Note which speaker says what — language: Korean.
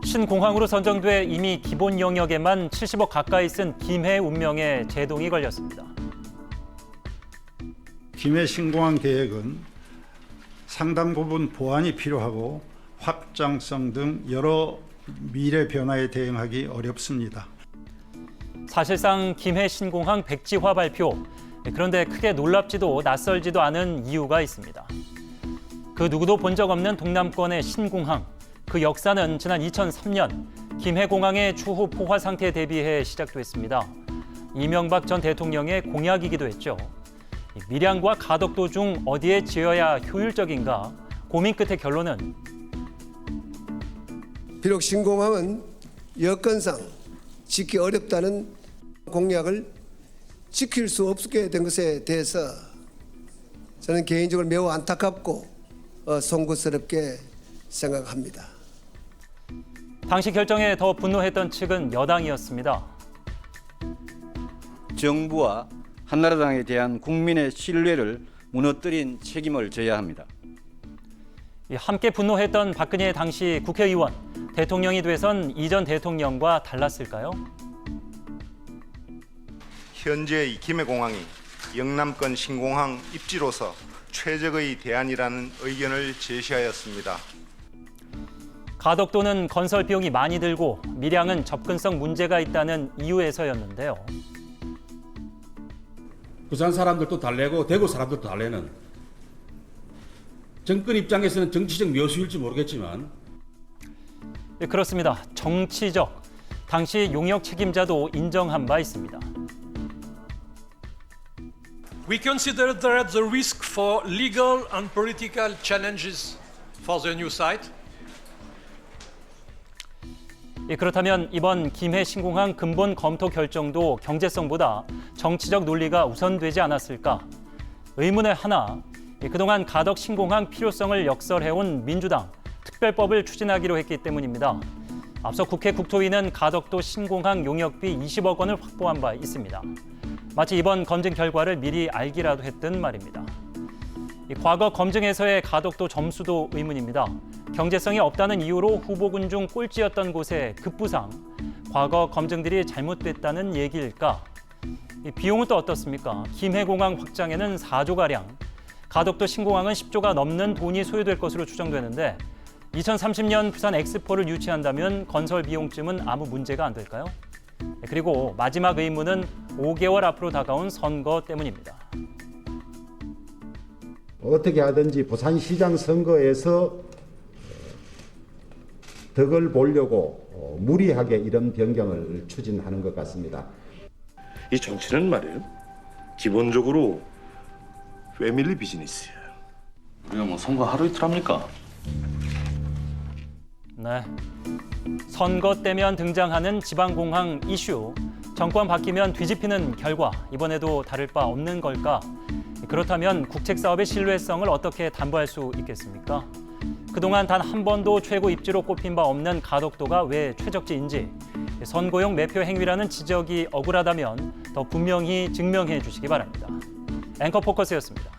Speaker 1: 신공항으로 선정돼 이미 기본 영역에만 70억 가까이 쓴 김해 운명에 제동이 걸렸습니다.
Speaker 2: 김해 신공항 계획은 상당 부분 보완이 필요하고 확장성 등 여러 미래 변화에 대응하기 어렵습니다.
Speaker 1: 사실상 김해 신공항 백지화 발표. 그런데 크게 놀랍지도 낯설지도 않은 이유가 있습니다. 그 누구도 본 적 없는 동남권의 신공항. 그 역사는 지난 2003년 김해공항의 추후 포화 상태에 대비해 시작됐습니다. 이명박 전 대통령의 공약이기도 했죠. 밀양과 가덕도 중 어디에 지어야 효율적인가 고민 끝의 결론은
Speaker 3: 비록 신공항은 여건상 짓기 어렵다는 공약을 지킬 수 없게 된 것에 대해서 저는 개인적으로 매우 안타깝고 송구스럽게 생각합니다.
Speaker 1: 당시 결정에 더 분노했던 측은 여당이었습니다.
Speaker 4: 정부와 한나라당에 대한 국민의 신뢰를 무너뜨린 책임을 져야 합니다.
Speaker 1: 함께 분노했던 박근혜 당시 국회의원, 대통령이 돼선 이전 대통령과 달랐을까요?
Speaker 5: 현재의 김해공항이 영남권 신공항 입지로서 최적의 대안이라는 의견을 제시하였습니다.
Speaker 1: 가덕도는 건설 비용이 많이 들고 밀양은 접근성 문제가 있다는 이유에서였는데요.
Speaker 6: 부산 사람들도 달래고 대구 사람들도 달래는 정권 입장에서는 정치적 묘수일지 모르겠지만
Speaker 1: 그렇습니다. 정치적. 당시 용역 책임자도 인정한 바 있습니다.
Speaker 7: We consider that the risk for legal and political challenges for the new site.
Speaker 1: 그렇다면 이번 김해 신공항 근본 검토 결정도 경제성보다 정치적 논리가 우선되지 않았을까? 의문의 하나, 그동안 가덕 신공항 필요성을 역설해온 민주당 특별법을 추진하기로 했기 때문입니다. 앞서 국회 국토위는 가덕도 신공항 용역비 20억 원을 확보한 바 있습니다. 마치 이번 검증 결과를 미리 알기라도 했던 말입니다. 과거 검증에서의 가덕도 점수도 의문입니다. 경제성이 없다는 이유로 후보군 중 꼴찌였던 곳에 급부상, 과거 검증들이 잘못됐다는 얘기일까? 비용은 또 어떻습니까? 김해공항 확장에는 4조가량, 가덕도 신공항은 10조가 넘는 돈이 소요될 것으로 추정되는데 2030년 부산 엑스포를 유치한다면 건설 비용쯤은 아무 문제가 안 될까요? 그리고 마지막 의문은 5개월 앞으로 다가온 선거 때문입니다.
Speaker 8: 어떻게 하든지 부산시장 선거에서 덕을 보려고 무리하게 이런 변경을 추진하는 것 같습니다.
Speaker 9: 이 정치는 말이에요. 기본적으로 패밀리 비즈니스예요.
Speaker 10: 우리가 뭐 선거 하루 이틀 합니까?
Speaker 1: 네. 선거 때면 등장하는 지방공항 이슈. 정권 바뀌면 뒤집히는 결과. 이번에도 다를 바 없는 걸까? 그렇다면 국책사업의 신뢰성을 어떻게 담보할 수 있겠습니까? 그동안 단 한 번도 최고 입지로 꼽힌 바 없는 가덕도가 왜 최적지인지 선거용 매표 행위라는 지적이 억울하다면 더 분명히 증명해 주시기 바랍니다. 앵커 포커스였습니다.